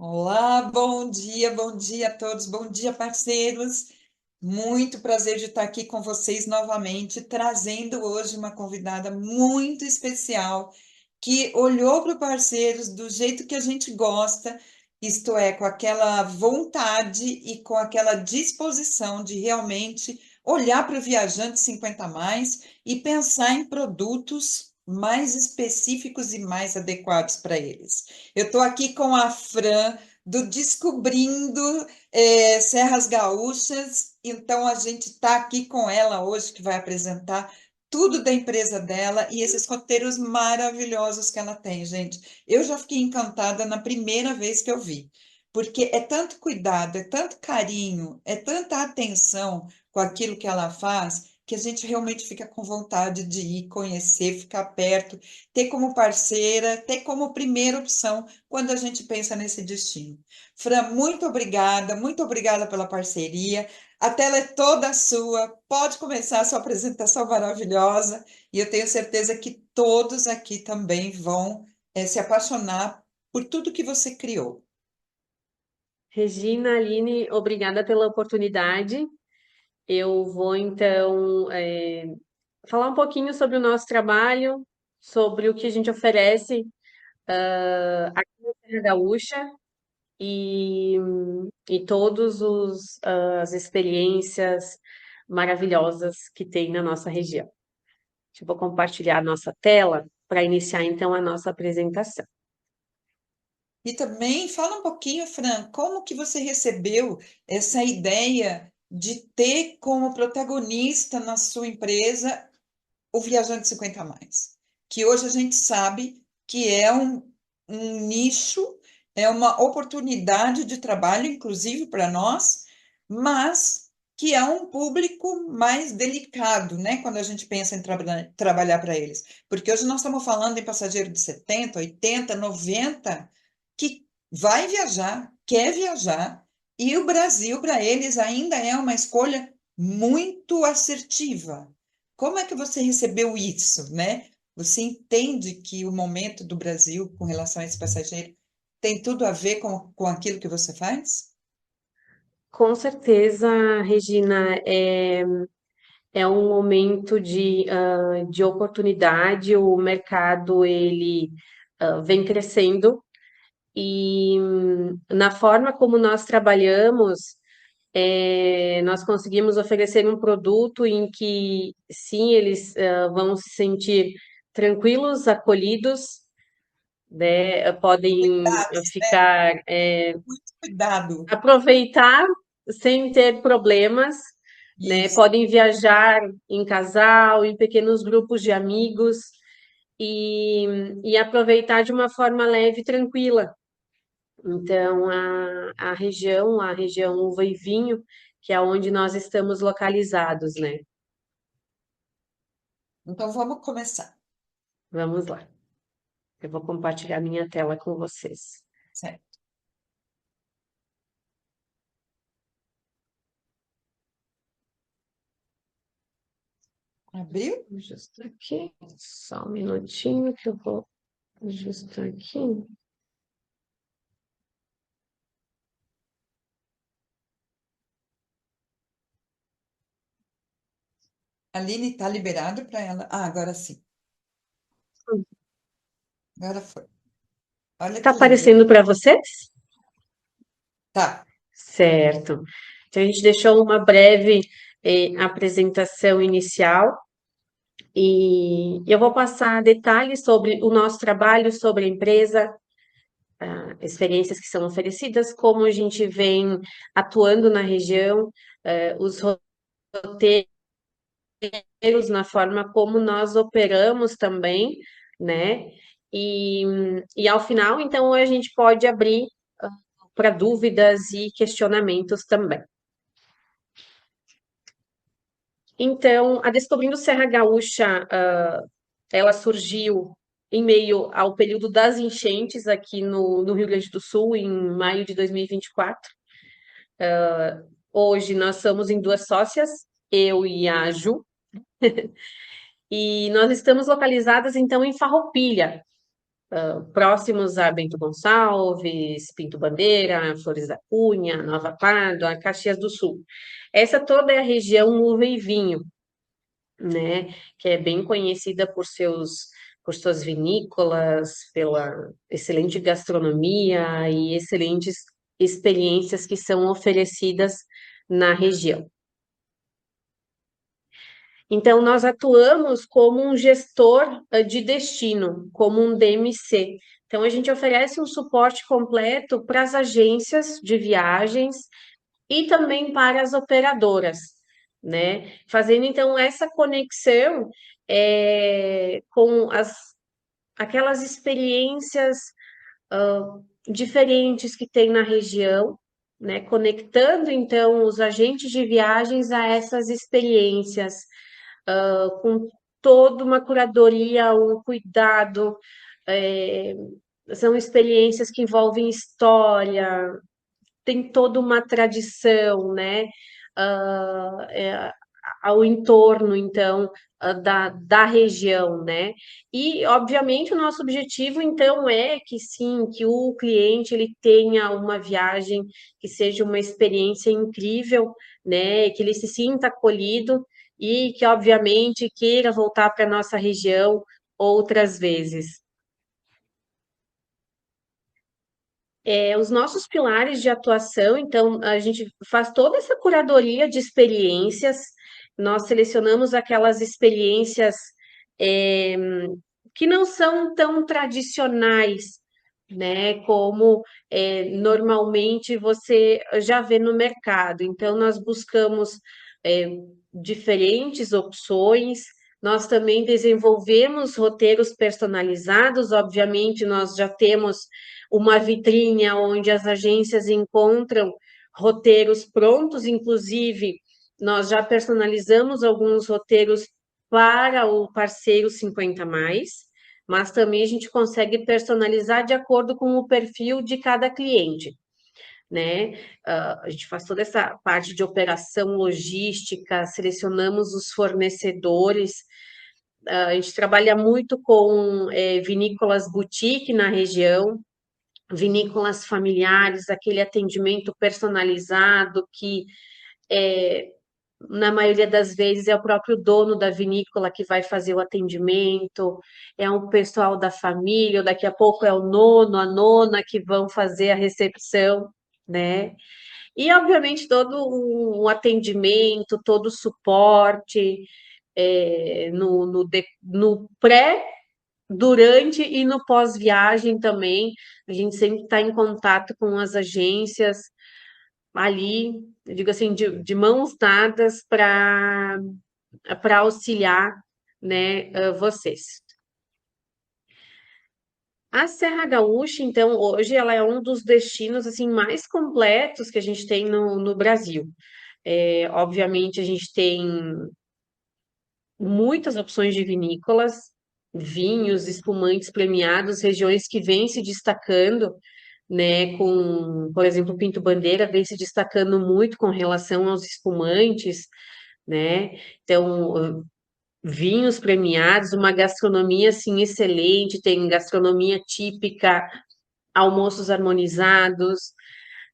Olá, bom dia a todos, bom dia, parceiros. Muito prazer de estar aqui com vocês novamente, trazendo hoje uma convidada muito especial que olhou para o parceiros do jeito que a gente gosta, isto é, com aquela vontade e com aquela disposição de realmente olhar para o viajante 50 a mais e pensar em produtos mais específicos e mais adequados para eles. Eu estou aqui com a Fran do Descobrindo Serras Gaúchas, então a gente está aqui com ela hoje, que vai apresentar tudo da empresa dela e esses roteiros maravilhosos que ela tem, gente. Eu já fiquei encantada na primeira vez que eu vi, porque é tanto cuidado, é tanto carinho, é tanta atenção com aquilo que ela faz, que a gente realmente fica com vontade de ir conhecer, ficar perto, ter como parceira, ter como primeira opção quando a gente pensa nesse destino. Fran, muito obrigada pela parceria. A tela é toda sua, pode começar a sua apresentação maravilhosa, e eu tenho certeza que todos aqui também vão se apaixonar por tudo que você criou. Regina, Aline, obrigada pela oportunidade. Eu vou então falar um pouquinho sobre o nosso trabalho, sobre o que a gente oferece aqui na Serra Gaúcha e, e todas as experiências maravilhosas que tem na nossa região. Eu vou compartilhar a nossa tela para iniciar então a nossa apresentação. E também fala um pouquinho, Fran, como que você recebeu essa ideia de ter como protagonista na sua empresa o Viajante 50 a mais, que hoje a gente sabe que é um nicho, é uma oportunidade de trabalho, inclusive para nós, mas que é um público mais delicado, né, quando a gente pensa em trabalhar para eles. Porque hoje nós estamos falando em passageiro de 70, 80, 90, que vai viajar, quer viajar, e o Brasil, para eles, ainda é uma escolha muito assertiva. Como é que você recebeu isso, né? Você entende que o momento do Brasil com relação a esse passageiro tem tudo a ver com aquilo que você faz? Com certeza, Regina, é um momento de oportunidade, o mercado ele vem crescendo e na forma como nós trabalhamos, nós conseguimos oferecer um produto em que sim, eles vão se sentir tranquilos, acolhidos, né, podem Cuidados, né? ficar, Muito cuidado. aproveitar sem ter problemas, né? Isso. Podem viajar em casal, em pequenos grupos de amigos e, e aproveitar de uma forma leve e tranquila. Então, a região Uva e Vinho, que é onde nós estamos localizados, né? Então vamos começar. Vamos lá. Eu vou compartilhar minha tela com vocês. Certo. Abriu? Justo aqui, só um minutinho que eu vou ajustar aqui. Aline, está liberado para ela? Ah, agora sim. Agora foi. Olha Tá que lindo. aparecendo para vocês? Tá. Certo. Então, a gente deixou uma breve apresentação inicial e eu vou passar detalhes sobre o nosso trabalho, sobre a empresa, experiências que são oferecidas, como a gente vem atuando na região, os roteiros, na forma como nós operamos também, né? E, e ao final, então, a gente pode abrir para dúvidas e questionamentos também. Então, a Descobrindo Serra Gaúcha, ela surgiu em meio ao período das enchentes aqui no Rio Grande do Sul, em maio de 2024. Hoje nós somos em duas sócias, eu e a Ju, e nós estamos localizadas então em Farroupilha. próximos a Bento Gonçalves, Pinto Bandeira, Flores da Cunha, Nova Pádua, Caxias do Sul. Essa toda é a região uva e vinho, né? Que é bem conhecida por suas vinícolas, pela excelente gastronomia e excelentes experiências que são oferecidas na região. Então, nós atuamos como um gestor de destino, como um DMC. Então, a gente oferece um suporte completo para as agências de viagens e também para as operadoras, né? Fazendo então essa conexão com aquelas experiências diferentes que tem na região, né? Conectando então os agentes de viagens a essas experiências, com toda uma curadoria, um cuidado, é, são experiências que envolvem história, tem toda uma tradição, né? ah, é, Ao entorno, então, da região, né? E, obviamente, o nosso objetivo, então, é que sim, que o cliente ele tenha uma viagem que seja uma experiência incrível, né? Que ele se sinta acolhido e que, obviamente, queira voltar para a nossa região outras vezes. Os nossos pilares de atuação, então, a gente faz toda essa curadoria de experiências, nós selecionamos aquelas experiências é, que não são tão tradicionais, né, como normalmente você já vê no mercado. Então, nós buscamos é, diferentes opções, nós também desenvolvemos roteiros personalizados, obviamente, nós já temos uma vitrine onde as agências encontram roteiros prontos, inclusive nós já personalizamos alguns roteiros para o parceiro 50 mais, mas também a gente consegue personalizar de acordo com o perfil de cada cliente, né? A gente faz toda essa parte de operação logística, selecionamos os fornecedores, a gente trabalha muito com vinícolas boutique na região, vinícolas familiares, aquele atendimento personalizado que na maioria das vezes é o próprio dono da vinícola que vai fazer o atendimento, é um pessoal da família, ou daqui a pouco é o nono, a nona que vão fazer a recepção, né? E, obviamente, todo o atendimento, todo o suporte no pré, durante e no pós-viagem também. A gente sempre está em contato com as agências ali, eu digo assim, de mãos dadas para auxiliar, né, vocês. A Serra Gaúcha, então, hoje ela é um dos destinos assim mais completos que a gente tem no Brasil. Obviamente, a gente tem muitas opções de vinícolas, vinhos, espumantes premiados, regiões que vêm se destacando, né, com, por exemplo, Pinto Bandeira vem se destacando muito com relação aos espumantes, né? Então, vinhos premiados, uma gastronomia assim excelente, tem gastronomia típica, almoços harmonizados.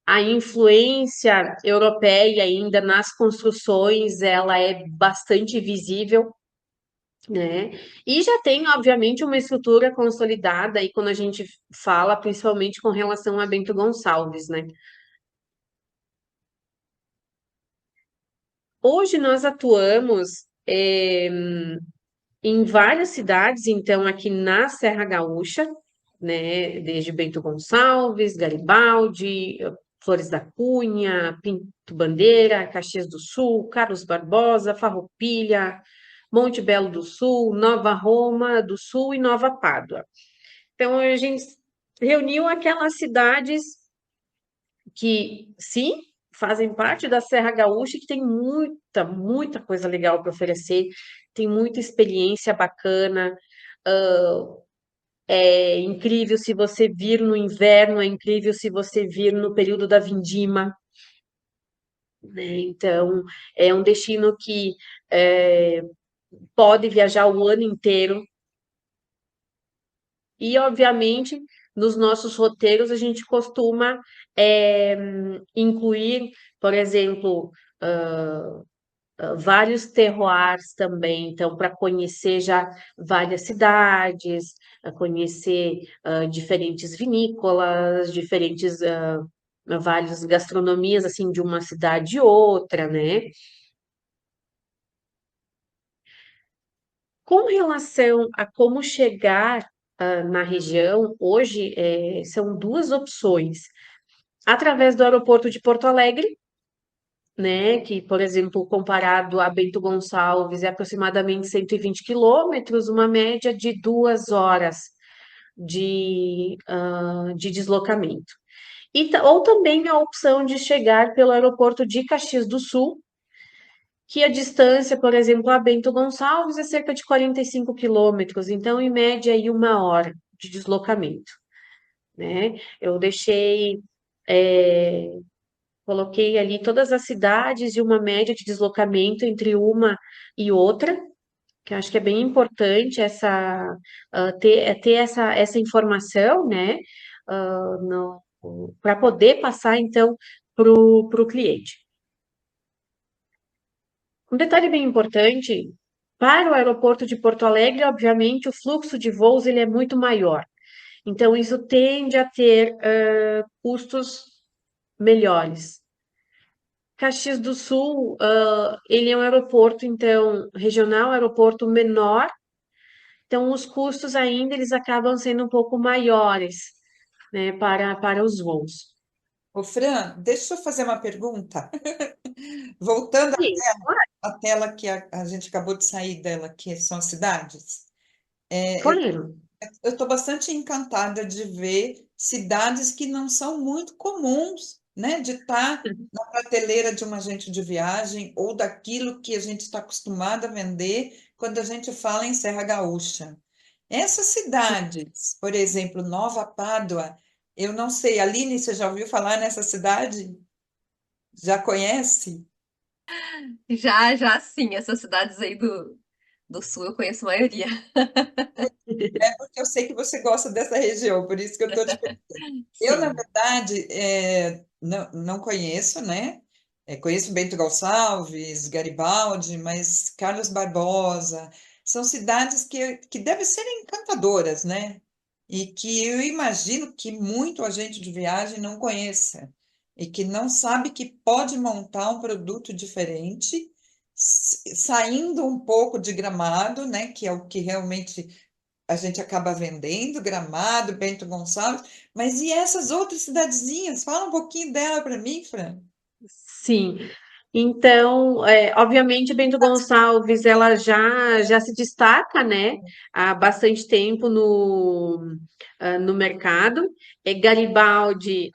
A influência europeia ainda nas construções, ela é bastante visível, né? E já tem, obviamente, uma estrutura consolidada aí quando a gente fala, principalmente com relação a Bento Gonçalves, né? Hoje nós atuamos em várias cidades, então aqui na Serra Gaúcha, né? Desde Bento Gonçalves, Garibaldi, Flores da Cunha, Pinto Bandeira, Caxias do Sul, Carlos Barbosa, Farroupilha, Monte Belo do Sul, Nova Roma do Sul e Nova Pádua. Então, a gente reuniu aquelas cidades que, sim, fazem parte da Serra Gaúcha e que tem muita, muita coisa legal para oferecer, tem muita experiência bacana. É incrível se você vir no inverno, é incrível se você vir no período da vindima, né? Então, é um destino que pode viajar o ano inteiro. E, obviamente, nos nossos roteiros a gente costuma incluir, por exemplo, vários terroirs também, então, para conhecer já várias cidades, conhecer diferentes vinícolas, diferentes várias gastronomias assim de uma cidade e outra, né? Com relação a como chegar na região, hoje são duas opções. Através do aeroporto de Porto Alegre, né, que, por exemplo, comparado a Bento Gonçalves, é aproximadamente 120 quilômetros, uma média de 2 horas de deslocamento. Ou também a opção de chegar pelo aeroporto de Caxias do Sul, que a distância, por exemplo, a Bento Gonçalves é cerca de 45 quilômetros, então, em média, aí 1 hora de deslocamento, né? Eu deixei, coloquei ali todas as cidades e uma média de deslocamento entre uma e outra, que eu acho que é bem importante ter essa informação, né? Para poder passar, então, para o cliente. Um detalhe bem importante, para o aeroporto de Porto Alegre, obviamente, o fluxo de voos ele é muito maior. Então, isso tende a ter custos melhores. Caxias do Sul, ele é um aeroporto, então, regional, aeroporto menor, então os custos ainda eles acabam sendo um pouco maiores, né, para os voos. Ô, Fran, deixa eu fazer uma pergunta. Voltando Sim, à tela que a gente acabou de sair dela, que são as cidades. claro. Eu estou bastante encantada de ver cidades que não são muito comuns, né, de estar na prateleira de um agente de viagem ou daquilo que a gente está acostumado a vender quando a gente fala em Serra Gaúcha. Essas cidades, por exemplo, Nova Pádua, eu não sei, Aline, você já ouviu falar nessa cidade? Já conhece? Já, já sim, essas cidades aí do sul eu conheço a maioria. É porque eu sei que você gosta dessa região, por isso que eu estou te perguntando. Eu, na Sim. verdade, não conheço, né? Conheço Bento Gonçalves, Garibaldi, mas Carlos Barbosa, são cidades que devem ser encantadoras, né? E que eu imagino que muito agente de viagem não conheça, e que não sabe que pode montar um produto diferente, saindo um pouco de Gramado, né? Que é o que realmente a gente acaba vendendo, Gramado, Bento Gonçalves, mas e essas outras cidadezinhas? Fala um pouquinho dela para mim, Fran. Sim. Então, obviamente, Bento Gonçalves, ela já se destaca, né, há bastante tempo no mercado. Garibaldi,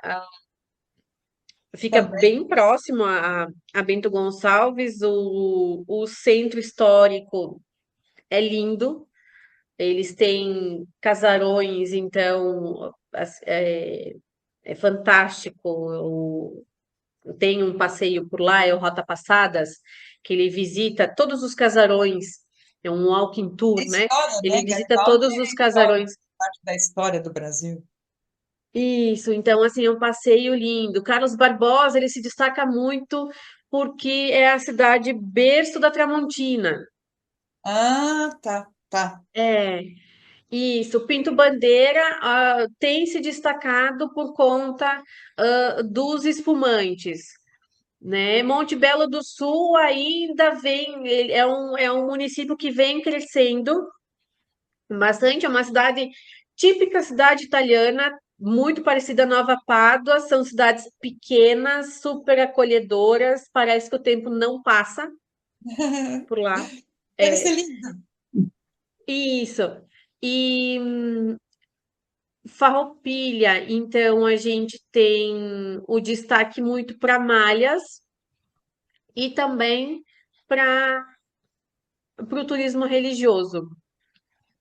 fica Também. bem próximo a Bento Gonçalves. O centro histórico é lindo. Eles têm casarões, então, é fantástico. Tem um passeio por lá, é o Rota Passadas, que ele visita todos os casarões, é um walking É tour, né? história, Ele né? visita Garibaldi todos os é história, casarões. parte da história do Brasil. Isso, então, assim, é um passeio lindo. Carlos Barbosa, ele se destaca muito porque é a cidade berço da Tramontina. Ah, tá, tá. É, isso. Pinto Bandeira, tem se destacado por conta, dos espumantes. Né? Monte Belo do Sul ainda vem, é um município que vem crescendo bastante, é uma cidade típica cidade italiana, muito parecida a Nova Pádua, são cidades pequenas, super acolhedoras, parece que o tempo não passa por lá. Deve ser É, lindo. isso. E Farroupilha, então a gente tem o destaque muito para malhas e também para o turismo religioso,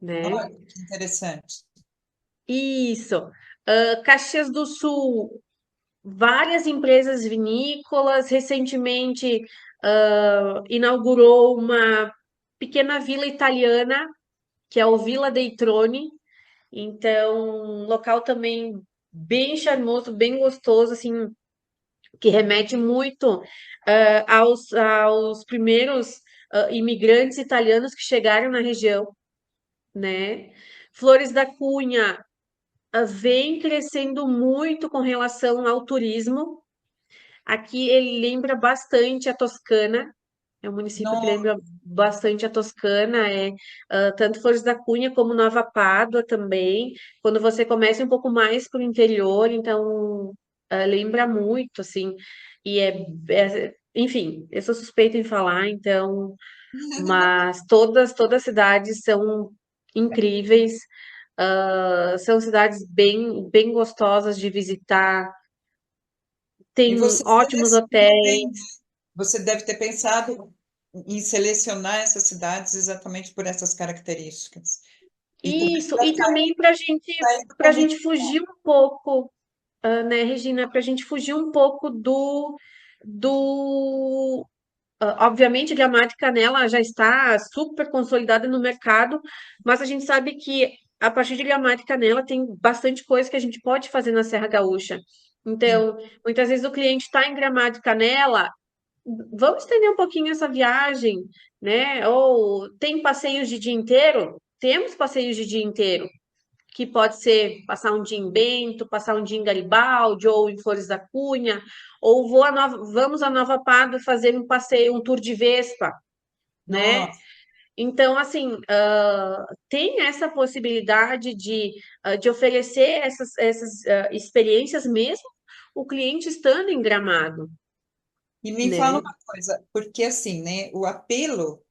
né? Olha, que interessante. Isso. Caxias do Sul, várias empresas vinícolas. Recentemente, inaugurou uma pequena vila italiana, que é o Villa dei Troni, Então, local também bem charmoso, bem gostoso, assim, que remete muito aos primeiros imigrantes italianos que chegaram na região, né? Flores da Cunha vem crescendo muito com relação ao turismo. Aqui ele lembra bastante a Toscana, é um município que Não, lembra bastante a Toscana, tanto Flores da Cunha como Nova Pádua também. Quando você começa um pouco mais para o interior, então lembra muito, assim, e enfim, eu sou suspeita em falar, então, mas todas as cidades são incríveis, são cidades bem gostosas de visitar, e tem você ótimos selecionou bem, né? hotéis. Você deve ter pensado em selecionar essas cidades exatamente por essas características. E também Isso, para e também sair do para convívio. gente fugir um pouco, né, Regina, para a gente fugir um pouco do obviamente, Gramática nela já está super consolidada no mercado, mas a gente sabe que a partir de Gramática nela tem bastante coisa que a gente pode fazer na Serra Gaúcha. Sim. Então, muitas vezes o cliente está em Gramática nela, vamos estender um pouquinho essa viagem, né? Ou tem passeios de dia inteiro? Temos passeios de dia inteiro, que pode ser passar um dia em Bento, passar um dia em Garibaldi ou em Flores da Cunha, ou vamos a Nova Pádua fazer um passeio, um tour de Vespa, né? Nossa. Então, assim, tem essa possibilidade de oferecer essas experiências mesmo o cliente estando em Gramado, E me fala né? uma coisa, porque assim, né, o apelo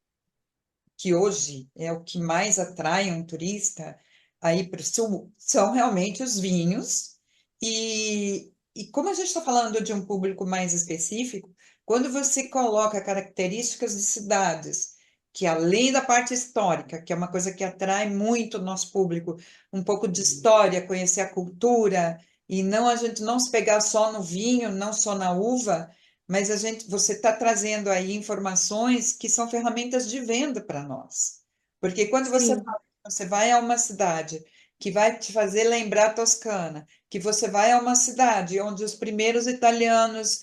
que hoje é o que mais atrai um turista aí para o sul são realmente os vinhos. E como a gente está falando de um público mais específico, quando você coloca características de cidades, que além da parte histórica, que é uma coisa que atrai muito o nosso público, um pouco de história, conhecer a cultura, e não a gente não se pegar só no vinho, não só na uva, mas você está trazendo aí informações que são ferramentas de venda para nós. Porque quando você Sim, fala que você vai a uma cidade que vai te fazer lembrar a Toscana, que você vai a uma cidade onde os primeiros italianos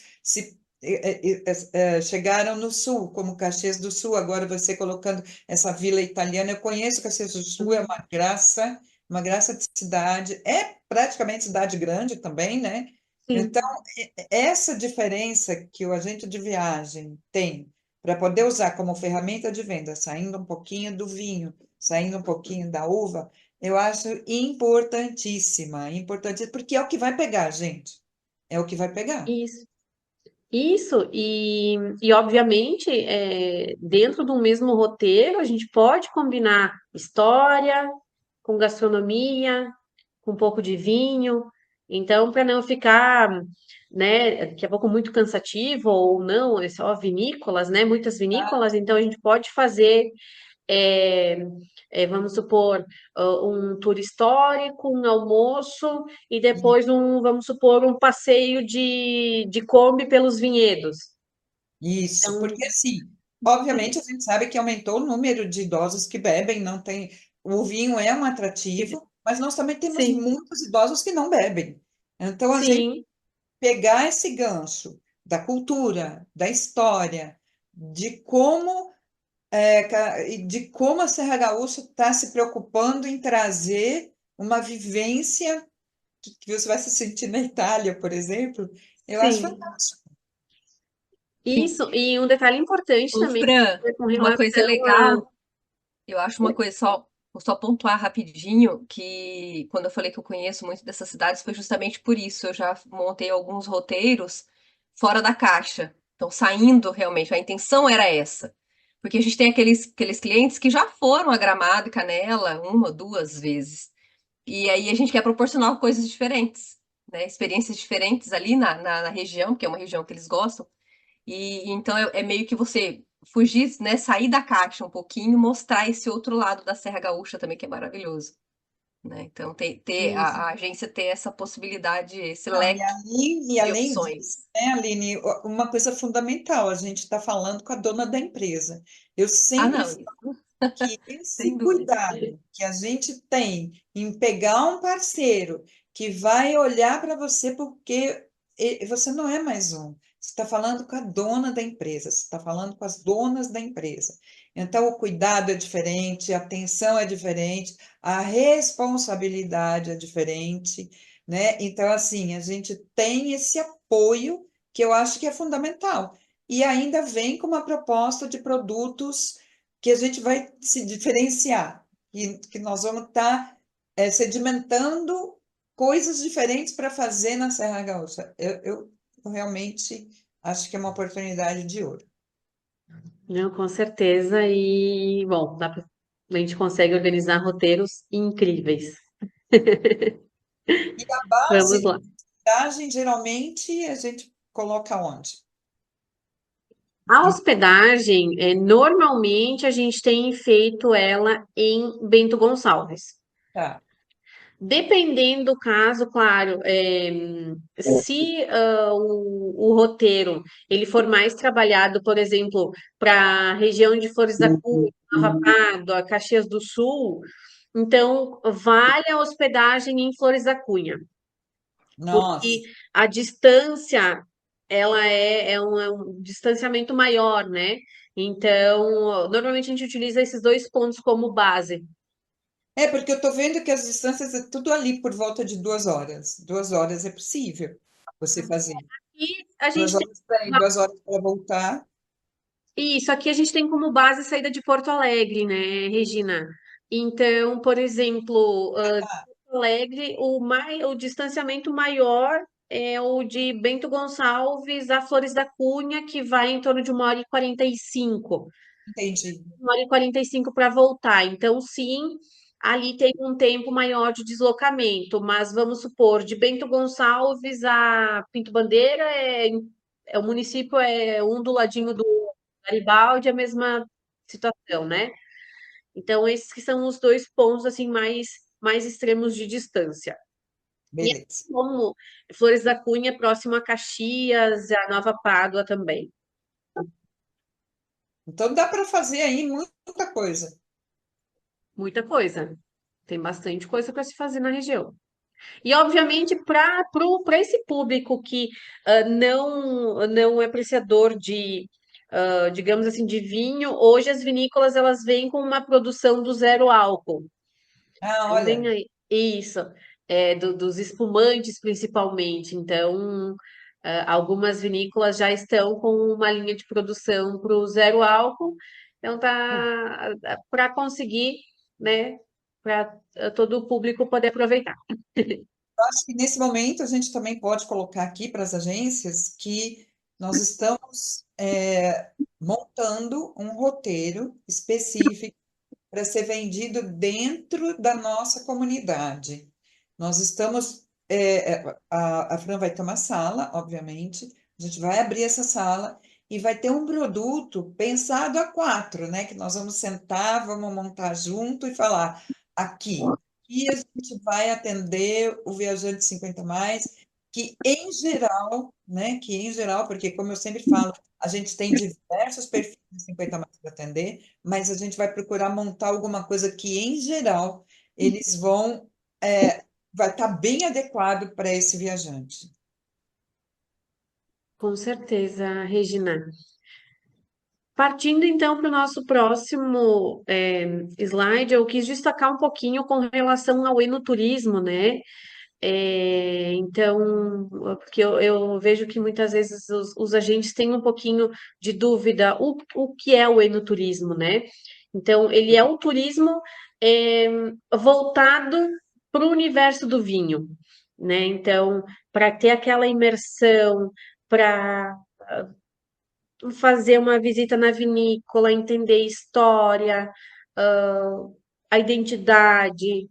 chegaram no sul, como Caxias do Sul, agora você colocando essa vila italiana. Eu conheço Caxias do Sul, é uma graça de cidade, é praticamente cidade grande também, né? Então, sim. essa diferença que o agente de viagem tem para poder usar como ferramenta de venda, saindo um pouquinho do vinho, saindo um pouquinho da uva, eu acho importantíssima, importante, porque é o que vai pegar, gente. É o que vai pegar. Isso. Isso, e obviamente, dentro do mesmo roteiro, a gente pode combinar história com gastronomia, com um pouco de vinho. Então, para não ficar, né, daqui a pouco muito cansativo ou não, é só vinícolas, né, muitas vinícolas, então a gente pode fazer é, vamos supor, um tour histórico, um almoço e depois vamos supor, um passeio de Kombi pelos vinhedos. Isso, Então, porque assim, obviamente a gente sabe que aumentou o número de idosos que bebem, não tem, o vinho é um atrativo, mas nós também temos sim, muitos idosos que não bebem. Então, a gente sim, pegar esse gancho da cultura, da história, de como de como a Serra Gaúcha está se preocupando em trazer uma vivência que você vai se sentir na Itália, por exemplo, eu acho sim. fantástico. Isso, e um detalhe importante Ô, também Fran, é com uma coisa relação a. legal, eu acho uma coisa só, vou só pontuar rapidinho, que quando eu falei que eu conheço muito dessas cidades, foi justamente por isso. Eu já montei alguns roteiros fora da caixa. Então, saindo realmente, a intenção era essa. Porque a gente tem aqueles clientes que já foram a Gramado e Canela uma, duas vezes. E aí a gente quer proporcionar coisas diferentes, né? Experiências diferentes ali na região, que é uma região que eles gostam. E então é meio que você fugir, né? Sair da caixa um pouquinho, mostrar esse outro lado da Serra Gaúcha também, que é maravilhoso, né? Então Isso, a agência ter essa possibilidade, esse Não, leque e de além disso, opções. né, Aline, uma coisa fundamental, a gente está falando com a dona da empresa. Eu Ah, sempre não, isso. que Sem esse dúvida. cuidado que a gente tem em pegar um parceiro que vai olhar para você porque você não é mais um. Você está falando com a dona da empresa, você está falando com as donas da empresa. Então, o cuidado é diferente, a atenção é diferente, a responsabilidade é diferente, né? Então, assim, a gente tem esse apoio que eu acho que é fundamental. E ainda vem com uma proposta de produtos que a gente vai se diferenciar, que nós vamos estar sedimentando coisas diferentes para fazer na Serra Gaúcha. Eu realmente acho que é uma oportunidade de ouro. Não, com certeza. E, bom, a gente consegue organizar roteiros incríveis. E a base Vamos de lá. hospedagem, geralmente, a gente coloca onde? A hospedagem, normalmente a gente tem feito ela em Bento Gonçalves. Tá, Dependendo do caso, claro, se o roteiro ele for mais trabalhado, por exemplo, para a região de Flores da Cunha, Nova Pádua, Caxias do Sul, então vale a hospedagem em Flores da Cunha, porque nossa, a distância ela é um distanciamento maior, né? Então, normalmente a gente utiliza esses dois pontos como base. porque eu estou vendo que as distâncias é tudo ali por volta de 2 horas. 2 horas é possível você fazer. E a Duas gente tem horas para ir, 2 horas para voltar. isso, aqui a gente tem como base a saída de Porto Alegre, né, Regina? Então, por exemplo, Porto Alegre, o distanciamento maior é o de Bento Gonçalves a Flores da Cunha, que vai em torno de 1h45. Entendi. 1h45 para voltar. Então, sim, ali tem um tempo maior de deslocamento, mas vamos supor, de Bento Gonçalves a Pinto Bandeira, o município é um do ladinho do Garibaldi, a mesma situação, né? Então, esses que são os dois pontos assim mais extremos de distância. E assim Beleza. como Flores da Cunha, próximo a Caxias, a Nova Pádua também. Então dá para fazer aí muita coisa. Muita coisa. Tem bastante coisa para se fazer na região. E, obviamente, para esse público que não é apreciador de, digamos assim, de vinho, hoje as vinícolas elas vêm com uma produção do zero álcool. Ah, Então, vem olha, aí, isso, dos espumantes principalmente. Então, algumas vinícolas já estão com uma linha de produção para o zero álcool. Então, tá para conseguir, né, para todo o público poder aproveitar. acho que nesse momento a gente também pode colocar aqui para as agências que nós estamos montando um roteiro específico para ser vendido dentro da nossa comunidade. Nós estamos. A Fran vai ter uma sala, obviamente, a gente vai abrir essa sala e vai ter um produto pensado a quatro, né? Que nós vamos sentar, vamos montar junto e falar aqui. E a gente vai atender o viajante 50 mais, que em geral, né? Que em geral, porque como eu sempre falo, a gente tem diversos perfis de 50 mais para atender, mas a gente vai procurar montar alguma coisa que, em geral, eles vão, vai estar bem adequado para esse viajante. Com certeza, Regina. Partindo então para o nosso próximo slide, eu quis destacar um pouquinho com relação ao enoturismo, né? Então, porque eu vejo que muitas vezes os agentes têm um pouquinho de dúvida o que é o enoturismo, né? Então, ele é um turismo é, voltado para o universo do vinho, né? Então, para ter aquela imersão, para fazer uma visita na vinícola, entender história, a identidade,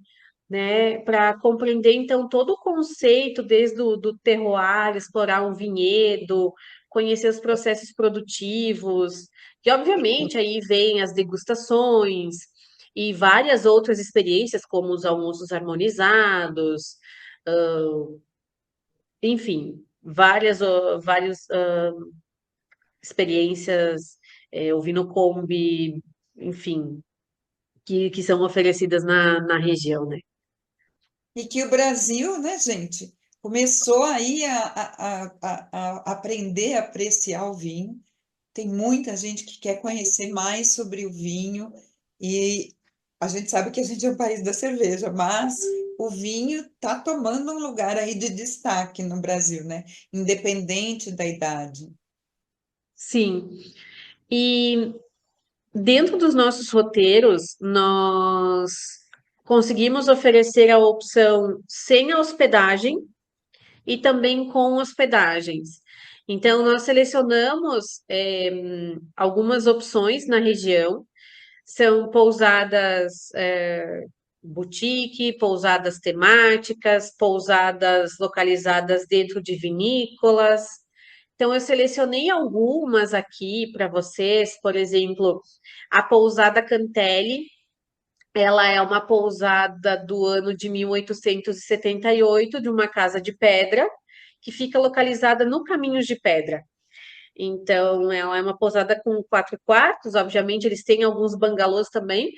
né, para compreender então todo o conceito desde o do terroir, explorar um vinhedo, conhecer os processos produtivos, e obviamente aí vem as degustações e várias outras experiências, como os almoços harmonizados, enfim, vários experiências, ouvindo Kombi, enfim. que são oferecidas na região, né? E que o Brasil, né, gente, começou aí a aprender a apreciar o vinho. Tem muita gente que quer conhecer mais sobre o vinho e a gente sabe que a gente é o país da cerveja, mas o vinho está tomando um lugar aí de destaque no Brasil, né? Independente da idade. Sim. E dentro dos nossos roteiros, nós conseguimos oferecer a opção sem a hospedagem e também com hospedagens. Então, nós selecionamos algumas opções na região. São pousadas boutique, pousadas temáticas, pousadas localizadas dentro de vinícolas. Então, eu selecionei algumas aqui para vocês, por exemplo, a pousada Cantelli. Ela é uma pousada do ano de 1878, de uma casa de pedra, que fica localizada no Caminhos de Pedra. Então, ela é uma pousada com 4 quartos, obviamente, eles têm alguns bangalôs também,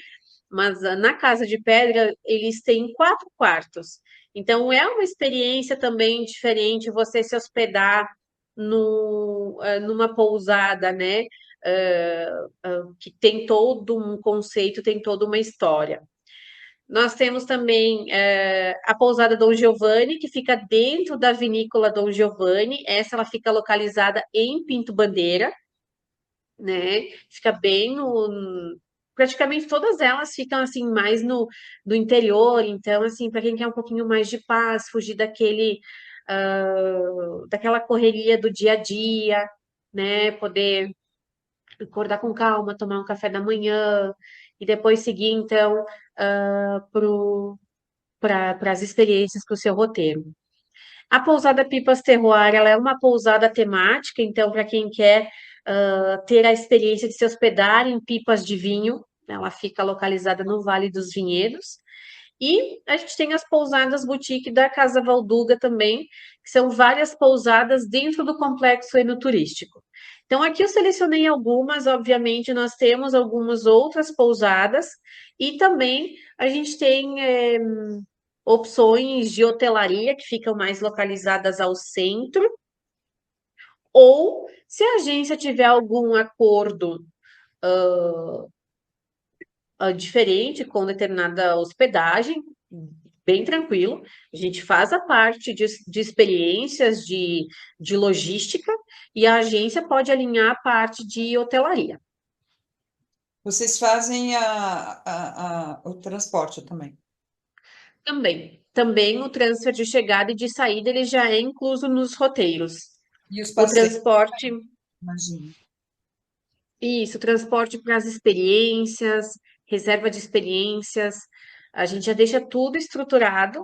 mas na Casa de Pedra eles têm 4 quartos. Então, é uma experiência também diferente você se hospedar numa pousada, né? Que tem todo um conceito, tem toda uma história. Nós temos também a pousada Dom Giovanni, que fica dentro da vinícola Dom Giovanni. Essa ela fica localizada em Pinto Bandeira, né? Fica bem no. Praticamente todas elas ficam assim mais no interior, então assim, para quem quer um pouquinho mais de paz, fugir daquela correria do dia a dia, né? Poder acordar com calma, tomar um café da manhã e depois seguir então para as experiências para o seu roteiro. A pousada Pipas Terroir, ela é uma pousada temática, então para quem quer ter a experiência de se hospedar em pipas de vinho, ela fica localizada no Vale dos Vinhedos. E a gente tem as pousadas boutique da Casa Valduga também, que são várias pousadas dentro do complexo enoturístico. Então, aqui eu selecionei algumas, obviamente, nós temos algumas outras pousadas, e também a gente tem opções de hotelaria que ficam mais localizadas ao centro, ou se a agência tiver algum acordo diferente com determinada hospedagem, bem tranquilo. A gente faz a parte de experiências de logística e a agência pode alinhar a parte de hotelaria. Vocês fazem o transporte também. Também o transfer de chegada e de saída ele já é incluso nos roteiros. E os O passeios, transporte, imagino. isso, transporte para as experiências, reserva de experiências, a gente já deixa tudo estruturado,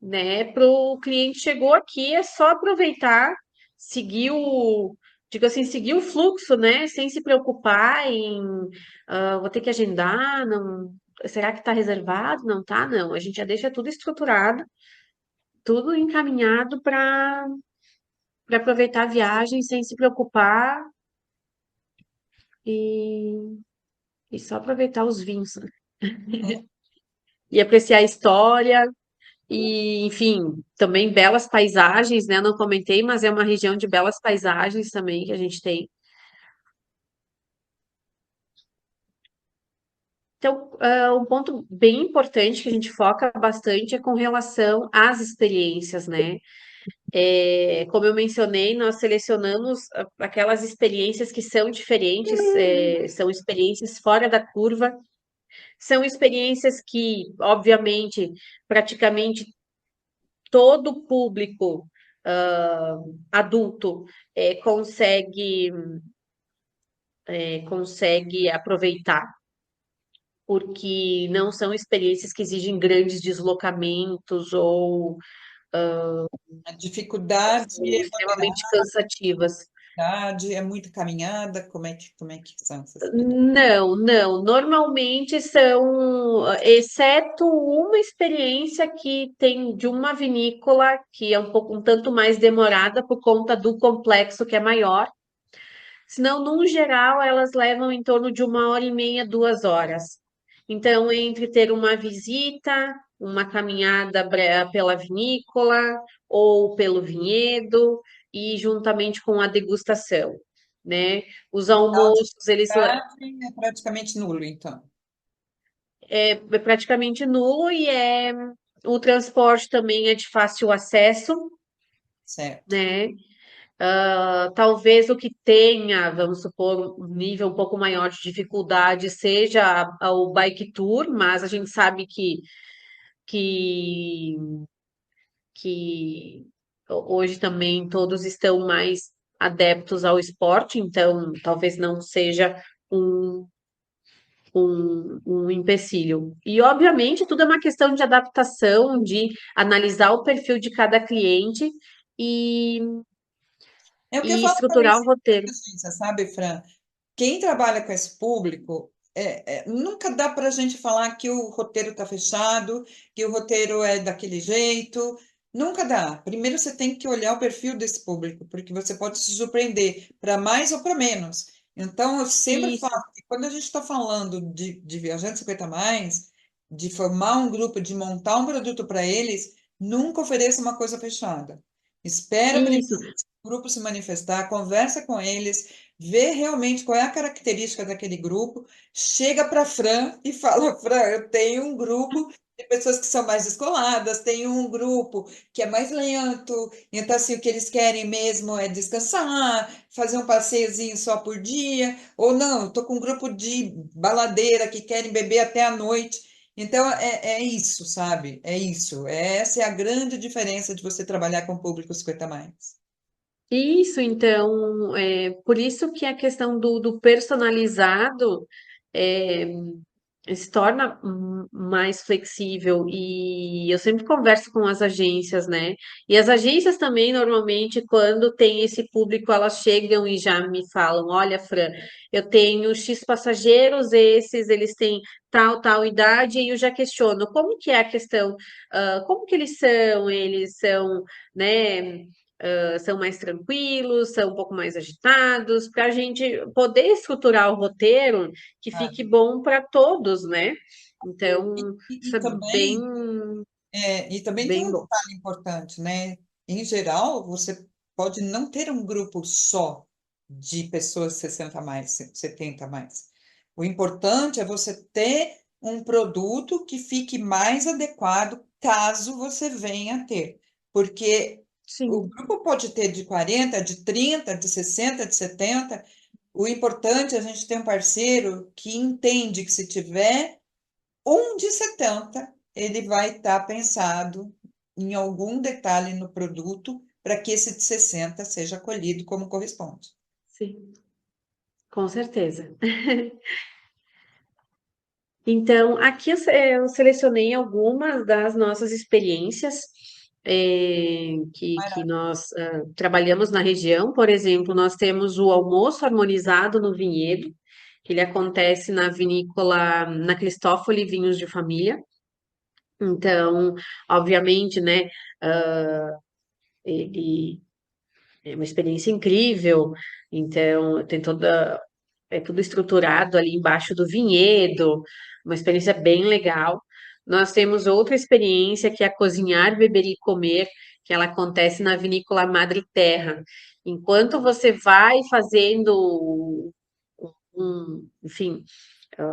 né? Para o cliente chegou aqui, é só aproveitar, seguir digo assim, seguir o fluxo, né? Sem se preocupar em vou ter que agendar, não, será que está reservado? Não tá, não. A gente já deixa tudo estruturado, tudo encaminhado para aproveitar a viagem sem se preocupar e, e só aproveitar os vinhos, né? E apreciar a história. E, enfim, também belas paisagens, né? Não comentei, mas é uma região de belas paisagens também que a gente tem. Então, um ponto bem importante que a gente foca bastante é com relação às experiências, né? Como eu mencionei, nós selecionamos aquelas experiências que são diferentes, são experiências fora da curva, são experiências que, obviamente, praticamente todo público adulto consegue aproveitar, porque não são experiências que exigem grandes deslocamentos ou A dificuldade é extremamente cansativas. moderada, é muita caminhada, como é que são essas? Não, não. Normalmente são, exceto uma experiência que tem de uma vinícola que é um tanto mais demorada por conta do complexo que é maior. Senão, no geral, elas levam em torno de 1 hora e meia, 2 horas. Então, entre ter uma visita, uma caminhada pela vinícola ou pelo vinhedo e juntamente com a degustação, né? Os Tal de almoços, eles checagem é praticamente nulo, então. é praticamente nulo e o transporte também é de fácil acesso, Certo. né? Talvez o que tenha, vamos supor, um nível um pouco maior de dificuldade seja o bike tour, mas a gente sabe que, que hoje também todos estão mais adeptos ao esporte, então talvez não seja um, um empecilho. E, obviamente, tudo é uma questão de adaptação, de analisar o perfil de cada cliente e, É o que eu e falo também estruturar o sempre roteiro. para agência, sabe, Fran? Quem trabalha com esse público, nunca dá para a gente falar que o roteiro está fechado, que o roteiro é daquele jeito. Nunca dá. Primeiro você tem que olhar o perfil desse público, porque você pode se surpreender para mais ou para menos. Então, eu sempre Isso, falo que quando a gente está falando de Viajante 50 Mais, de formar um grupo, de montar um produto para eles, nunca ofereça uma coisa fechada. Espera primeiro isso. o grupo se manifestar, conversa com eles, vê realmente qual é a característica daquele grupo, chega para a Fran e fala: Fran, eu tenho um grupo de pessoas que são mais descoladas, tenho um grupo que é mais lento, então assim, o que eles querem mesmo é descansar, fazer um passeiozinho só por dia, ou não, estou com um grupo de baladeira que querem beber até a noite. Então, é isso, sabe? É isso. Essa é a grande diferença de você trabalhar com o público 50 mais. Isso, então, por isso que a questão do personalizado é, se torna mais flexível e eu sempre converso com as agências, né? E as agências também, normalmente, quando tem esse público, elas chegam e já me falam: olha, Fran, eu tenho X passageiros, eles têm tal idade, e eu já questiono como que é a questão, como que eles são, né? São mais tranquilos, são um pouco mais agitados, para a gente poder estruturar o roteiro que fique Sabe? bom para todos, né? E, Então, e- isso e é bem, também, e também tem bem um bom. detalhe importante, né? Em geral, você pode não ter um grupo só de pessoas 60 a mais, 70 a mais. O importante é você ter um produto que fique mais adequado caso você venha a ter. Porque o Sim, grupo pode ter de 40, de 30, de 60, de 70. O importante é a gente ter um parceiro que entende que se tiver um de 70 ele vai estar pensado em algum detalhe no produto para que esse de 60 seja acolhido como corresponde. sim, com certeza. Então, aqui eu selecionei algumas das nossas experiências que nós trabalhamos na região. Por exemplo, nós temos o almoço harmonizado no vinhedo, que ele acontece na vinícola, na Cristófoli Vinhos de Família. Então, obviamente, né, ele é uma experiência incrível. Então, tem é tudo estruturado ali embaixo do vinhedo, uma experiência bem legal. Nós temos outra experiência que é a Cozinhar, Beber e Comer, que ela acontece na Vinícola Madre Terra. Enquanto você vai fazendo enfim,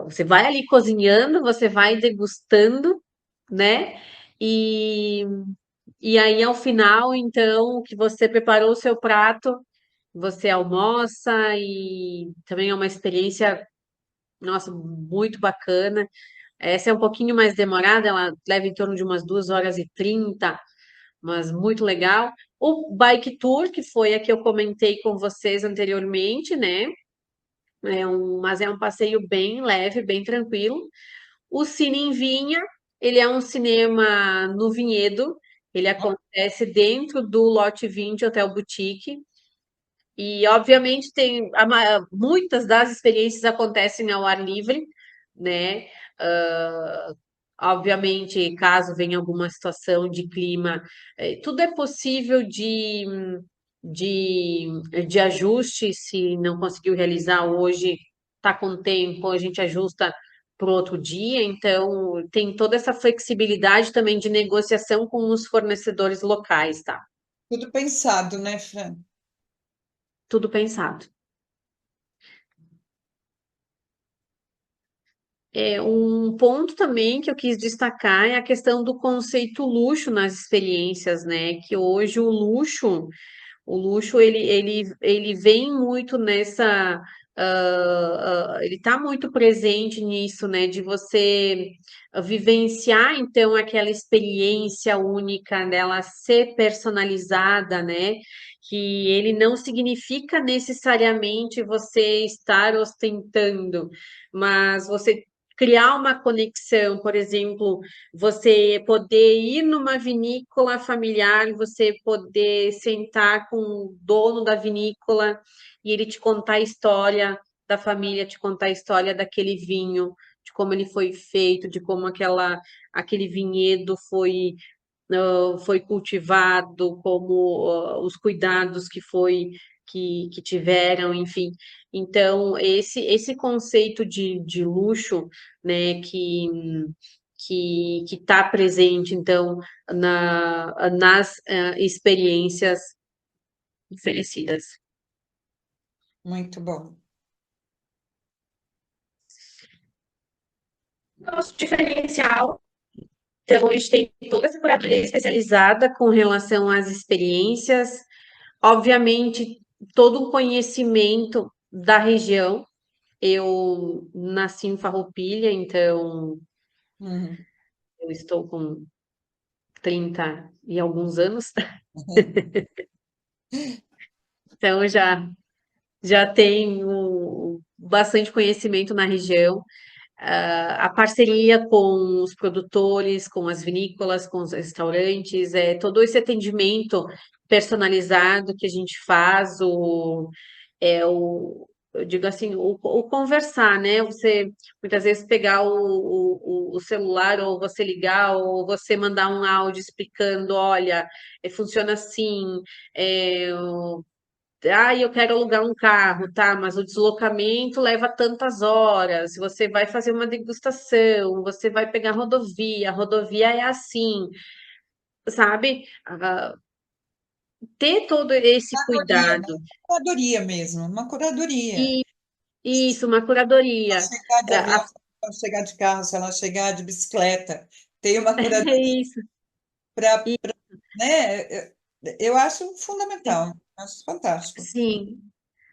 você vai ali cozinhando, você vai degustando, né? E, e aí, ao final, então, que você preparou o seu prato, você almoça e também é uma experiência, nossa, muito bacana. Essa é um pouquinho mais demorada, ela leva em torno de umas 2 horas e 30, mas muito legal. O Bike Tour, que foi a que eu comentei com vocês anteriormente, né? Mas é um passeio bem leve, bem tranquilo. O Cine em Vinha, ele é um cinema no Vinhedo, ele acontece dentro do Lote 20 Hotel Boutique. E, obviamente, muitas das experiências acontecem ao ar livre, né? Ah, obviamente, caso venha alguma situação de clima, tudo é possível de, de ajuste. Se não conseguiu realizar hoje, está com tempo, a gente ajusta o outro dia, então tem toda essa flexibilidade também de negociação com os fornecedores locais, tá? Tudo pensado, né, Fran? Tudo pensado. Um ponto também que eu quis destacar é a questão do conceito luxo nas experiências, né? Que hoje o luxo ele vem muito nessa, ele está muito presente nisso, né? De você vivenciar então aquela experiência única dela ser personalizada, né? Que ele não significa necessariamente você estar ostentando, mas você criar uma conexão, por exemplo, você poder ir numa vinícola familiar, você poder sentar com o dono da vinícola e ele te contar a história da família, te contar a história daquele vinho, de como ele foi feito, de como aquele vinhedo foi cultivado, como os cuidados que tiveram, enfim. Então, esse conceito de luxo, né, que está presente, então, nas experiências oferecidas. Muito bom. Nosso diferencial, então, a gente tem toda essa curadoria especializada com relação às experiências, obviamente, todo um conhecimento da região. Eu nasci em Farroupilha, então Uhum. eu estou com 30 e alguns anos, então já tenho bastante conhecimento na região. A parceria com os produtores, com as vinícolas, com os restaurantes, todo esse atendimento personalizado que a gente faz, eu digo assim, o conversar, né? Você muitas vezes pegar o celular, ou você ligar, ou você mandar um áudio explicando, olha, funciona assim, eu quero alugar um carro, tá? Mas o deslocamento leva tantas horas. Você vai fazer uma degustação, você vai pegar a rodovia é assim, sabe? Ter todo esse Curadoria, né? cuidado. Curadoria mesmo, uma curadoria. E isso, uma Ela curadoria. chegar de É, avião, se ela chegar de carro, se ela chegar de bicicleta, tem uma é curadoria isso. para, E, né? Eu acho fundamental, acho fantástico. sim,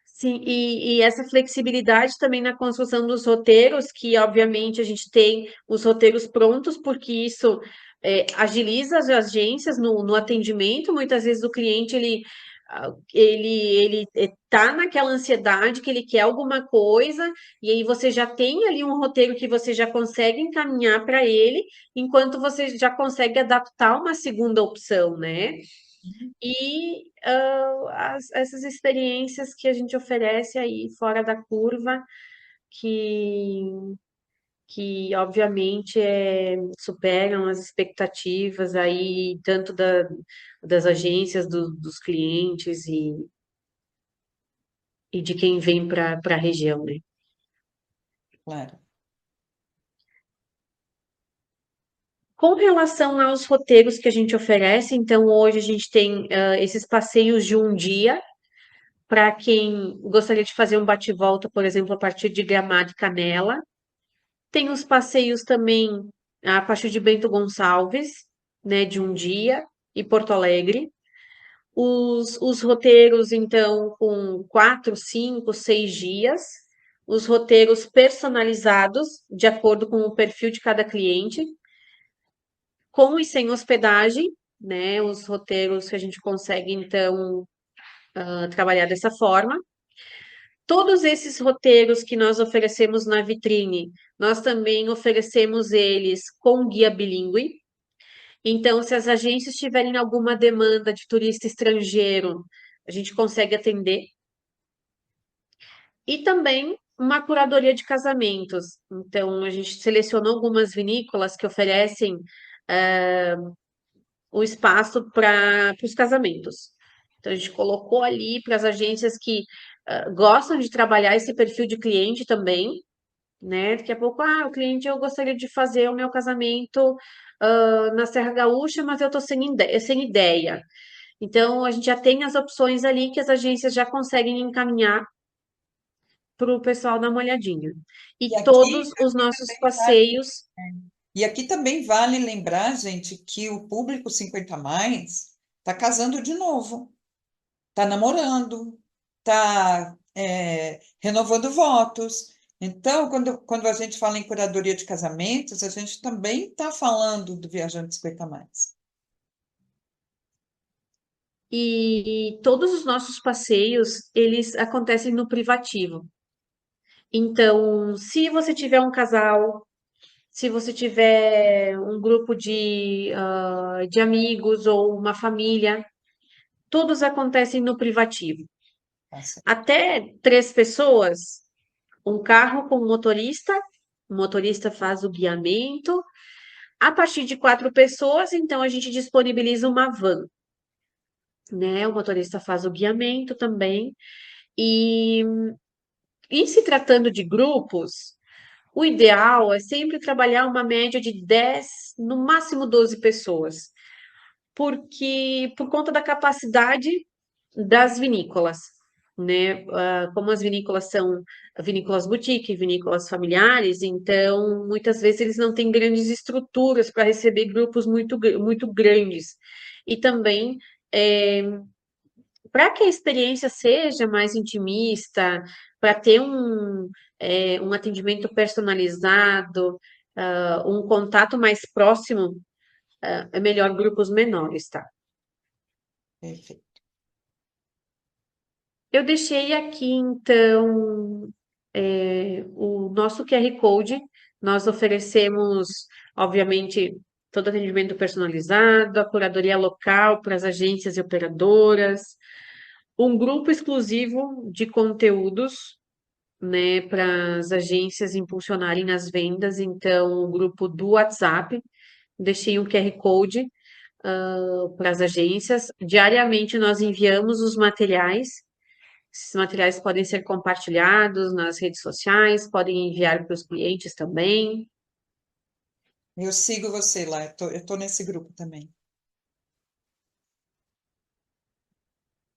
sim, e essa flexibilidade também na construção dos roteiros, que obviamente a gente tem os roteiros prontos, porque isso agiliza as agências no atendimento. Muitas vezes o cliente ele tá naquela ansiedade que ele quer alguma coisa, e aí você já tem ali um roteiro que você já consegue encaminhar para ele, enquanto você já consegue adaptar uma segunda opção, né? E essas experiências que a gente oferece aí fora da curva, que, que obviamente superam as expectativas aí, tanto das agências, dos clientes e de quem vem para a região, né? Claro. Com relação aos roteiros que a gente oferece, então hoje a gente tem esses passeios de um dia, para quem gostaria de fazer um bate-volta, por exemplo, a partir de Gramado e Canela. Tem os passeios também a partir de Bento Gonçalves, né, de um dia, e Porto Alegre. Os roteiros, então, com 4, 5, 6 dias. Os roteiros personalizados, de acordo com o perfil de cada cliente, com e sem hospedagem, né? Os roteiros que a gente consegue, então, trabalhar dessa forma. Todos esses roteiros que nós oferecemos na vitrine, nós também oferecemos eles com guia bilíngue. Então, se as agências tiverem alguma demanda de turista estrangeiro, a gente consegue atender. E também uma curadoria de casamentos. Então, a gente selecionou algumas vinícolas que oferecem o espaço para os casamentos. Então, a gente colocou ali para as agências que gostam de trabalhar esse perfil de cliente também, né? Daqui a pouco, o cliente, eu gostaria de fazer o meu casamento na Serra Gaúcha, mas eu tô sem ideia. Então, a gente já tem as opções ali que as agências já conseguem encaminhar para o pessoal dar uma olhadinha. E E aqui todos os nossos também vale, passeios. e aqui também vale lembrar, gente, que o público 50 a mais está casando de novo, está namorando, está renovando votos. Então, quando a gente fala em curadoria de casamentos, a gente também está falando do Viajante 50 a mais. E todos os nossos passeios, eles acontecem no privativo. Então, se você tiver um casal, se você tiver um grupo de amigos ou uma família, todos acontecem no privativo. Tá certo. Até 3 pessoas, um carro com o motorista faz o guiamento. A partir de 4 pessoas, então a gente disponibiliza uma van, né? O motorista faz o guiamento também. E em se tratando de grupos, o ideal é sempre trabalhar uma média de 10, no máximo 12 pessoas, porque por conta da capacidade das vinícolas, né? Como as vinícolas são vinícolas boutique, vinícolas familiares, então muitas vezes eles não têm grandes estruturas para receber grupos muito grandes. E também para que a experiência seja mais intimista, para ter um atendimento personalizado, um contato mais próximo, é melhor grupos menores, tá? Perfeito. Eu deixei aqui, então, o nosso QR Code. Nós oferecemos, obviamente, todo atendimento personalizado, a curadoria local para as agências e operadoras, um grupo exclusivo de conteúdos, né, para as agências impulsionarem nas vendas. Então, o grupo do WhatsApp, deixei um QR Code para as agências. Diariamente, nós enviamos os materiais. Esses materiais podem ser compartilhados nas redes sociais, podem enviar para os clientes também. Eu sigo você lá, eu tô nesse grupo também.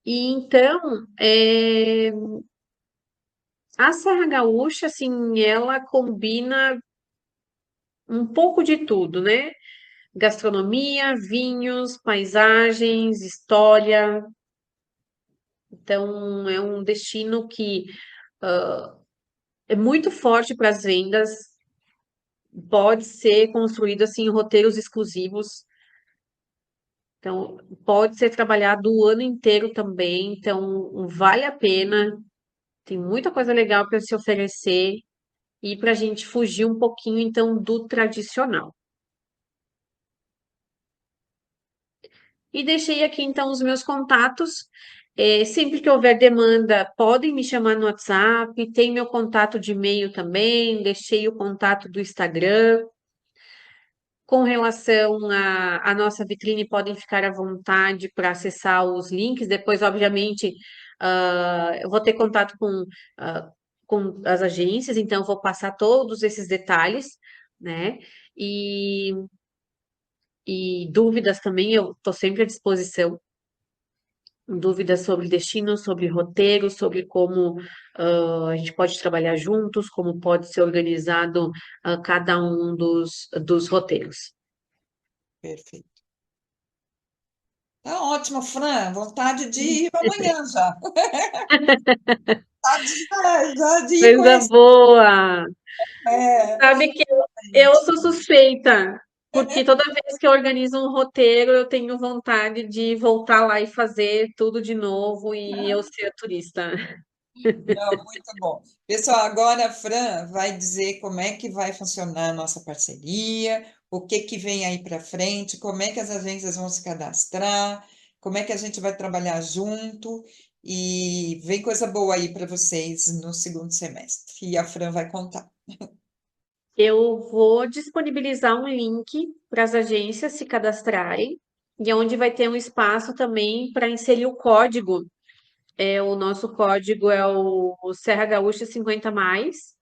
E então, a Serra Gaúcha, assim, ela combina um pouco de tudo, né? Gastronomia, vinhos, paisagens, história. Então, é um destino que é muito forte para as vendas, pode ser construído assim em roteiros exclusivos. Então, pode ser trabalhado o ano inteiro também. Então, vale a pena. Tem muita coisa legal para se oferecer e para a gente fugir um pouquinho, então, do tradicional. E deixei aqui, então, os meus contatos. Sempre que houver demanda, podem me chamar no WhatsApp. Tem meu contato de e-mail também. Deixei o contato do Instagram. Com relação à nossa vitrine, podem ficar à vontade para acessar os links. Depois, obviamente, eu vou ter contato ah, com as agências, então eu vou passar todos esses detalhes, né? E, e dúvidas também, eu estou sempre à disposição. Dúvidas sobre destino, sobre roteiro, sobre como a gente pode trabalhar juntos, como pode ser organizado cada um dos roteiros. Perfeito. Tá ótimo, Fran. Vontade de ir amanhã já. Vontade já de ir Coisa conhecer. boa! É, Sabe que eu sou suspeita, porque toda vez que eu organizo um roteiro, eu tenho vontade de voltar lá e fazer tudo de novo e eu ser a turista. não, muito bom. Pessoal, agora a Fran vai dizer como é que vai funcionar a nossa parceria, o que que vem aí para frente, como é que as agências vão se cadastrar, como é que a gente vai trabalhar junto e vem coisa boa aí para vocês no segundo semestre. E a Fran vai contar. Eu vou disponibilizar um link para as agências se cadastrarem, e onde vai ter um espaço também para inserir o código. O nosso código é o Serra Gaúcha 50 mais.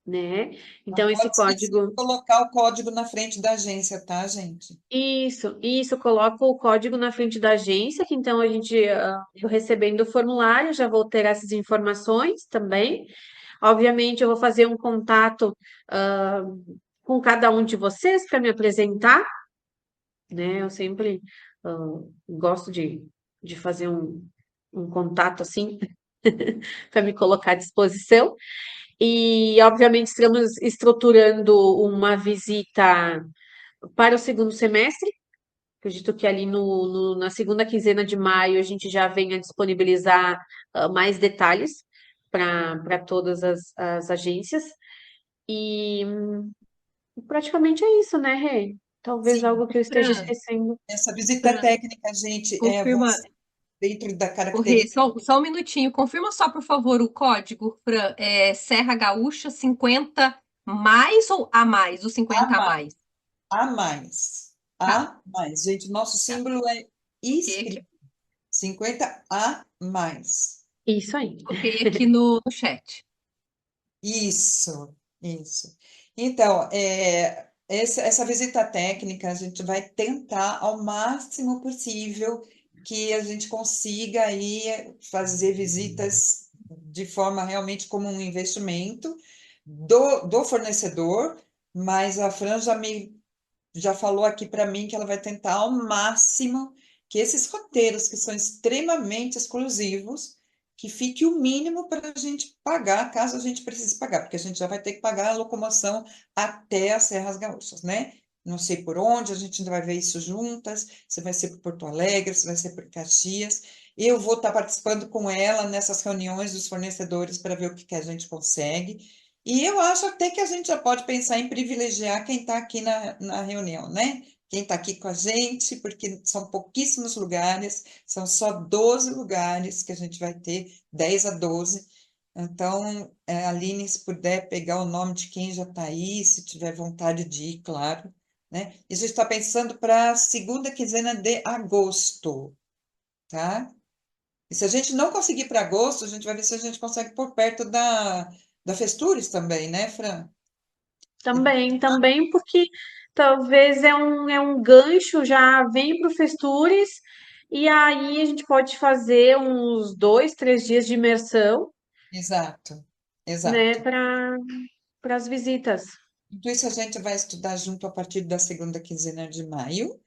né? Não Então, esse pode esquecer de código. colocar o código na frente da agência, tá, gente? Isso, coloca o código na frente da agência, que então eu recebendo o formulário, já vou ter essas informações também. Obviamente, eu vou fazer um contato, ah, com cada um de vocês para me apresentar, né? Eu sempre, gosto de fazer um contato assim, para me colocar à disposição. E, obviamente, estamos estruturando uma visita para o segundo semestre. Acredito que ali na segunda quinzena de maio a gente já venha disponibilizar mais detalhes para todas as agências. E praticamente é isso, né, Rê? Talvez Sim, algo que eu esteja Fran, esquecendo. essa visita Fran, técnica, gente, confirma, você, dentro da ô Rê, característica. só um minutinho, confirma só, por favor, o código, Fran, é Serra Gaúcha 50 mais ou a mais? O A 50 a mais, mais. a mais, Tá, a mais. Gente, nosso tá. símbolo é Coloquei aqui, escrito 50 a mais. Isso aí. coloquei aqui no chat. Isso. Então, essa visita técnica, a gente vai tentar ao máximo possível que a gente consiga aí fazer visitas de forma realmente como um investimento do fornecedor, mas a Fran já falou aqui para mim que ela vai tentar ao máximo que esses roteiros que são extremamente exclusivos, que fique o mínimo para a gente pagar, caso a gente precise pagar, porque a gente já vai ter que pagar a locomoção até as Serras Gaúchas, né? Não sei por onde, a gente ainda vai ver isso juntas, se vai ser por Porto Alegre, se vai ser por Caxias. Eu vou estar participando com ela nessas reuniões dos fornecedores para ver o que a gente consegue. E eu acho até que a gente já pode pensar em privilegiar quem está aqui na reunião, né? Quem está aqui com a gente, porque são pouquíssimos lugares, são só 12 lugares que a gente vai ter, 10 a 12. Então, Aline, se puder pegar o nome de quem já está aí, se tiver vontade de ir, claro, né? E a gente está pensando para a segunda quinzena de agosto, tá? E se a gente não conseguir para agosto, a gente vai ver se a gente consegue por perto da Festures também, né, Fran? Também, porque talvez é um gancho, já vem para o Festures, e aí a gente pode fazer uns 2, 3 dias de imersão, Exato, né, exato. para as visitas. Tudo isso a gente vai estudar junto a partir da segunda quinzena de maio,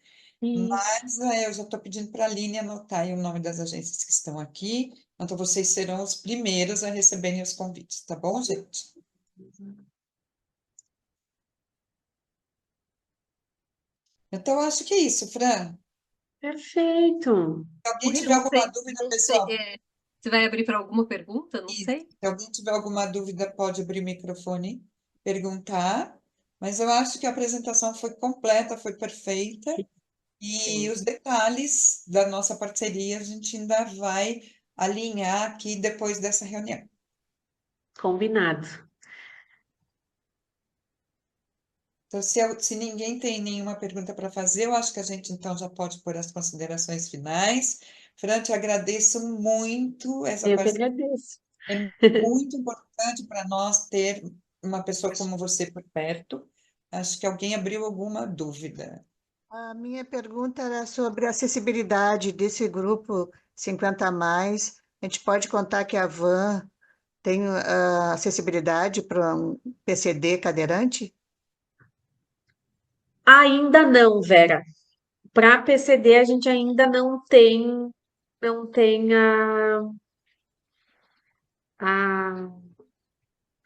Isso. mas eu já estou pedindo para a Aline anotar aí o nome das agências que estão aqui, então vocês serão os primeiros a receberem os convites, tá bom, gente? Então, acho que é isso, Fran. Perfeito. Se alguém Rê, tiver não alguma sei, dúvida, não sei, pessoal, você vai abrir para alguma pergunta? Não se sei. alguém tiver alguma dúvida, pode abrir o microfone, perguntar, mas eu acho que a apresentação foi completa, foi perfeita. E os detalhes da nossa parceria a gente ainda vai alinhar aqui depois dessa reunião. Combinado. Então, se ninguém tem nenhuma pergunta para fazer, eu acho que a gente então já pode pôr as considerações finais. Fran, te agradeço muito essa Eu que parceria. agradeço. É muito importante para nós ter uma pessoa como você por perto. Acho que alguém abriu alguma dúvida. A minha pergunta era sobre a acessibilidade desse grupo 50 a mais. A gente pode contar que a van tem acessibilidade para um PCD cadeirante? Ainda não, Vera. Para PCD a gente ainda não tem a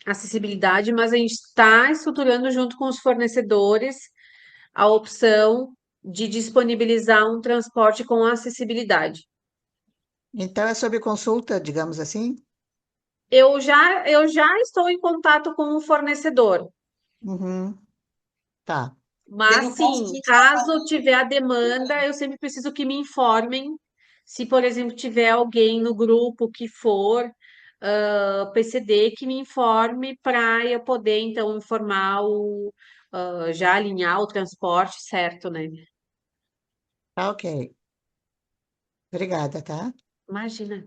acessibilidade, mas a gente está estruturando junto com os fornecedores a opção de disponibilizar um transporte com acessibilidade. Então é sob consulta, digamos assim? Eu já estou em contato com o fornecedor, Uhum, tá. Porque mas no caso a sim, gente está caso falando. tiver a demanda, eu sempre preciso que me informem. Se, por exemplo, tiver alguém no grupo que for PCD, que me informe para eu poder, então, já alinhar o transporte certo, né? Tá, ok. Obrigada, tá? Imagina.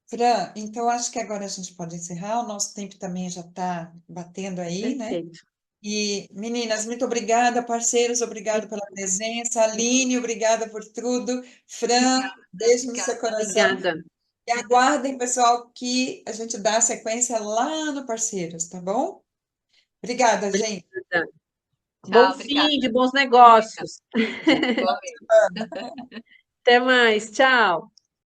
Fran, então acho que agora a gente pode encerrar, o nosso tempo também já está batendo aí, né? Perfeito. E, meninas, muito obrigada, parceiros, obrigado pela presença. Aline, obrigada por tudo. Fran, beijo no seu coração. Obrigada. E aguardem, pessoal, que a gente dá a sequência lá no Parceiros, tá bom? Obrigada, gente. Obrigada. Bom Tchau, obrigada. fim de bons negócios. Igualmente. Até mais. Tchau.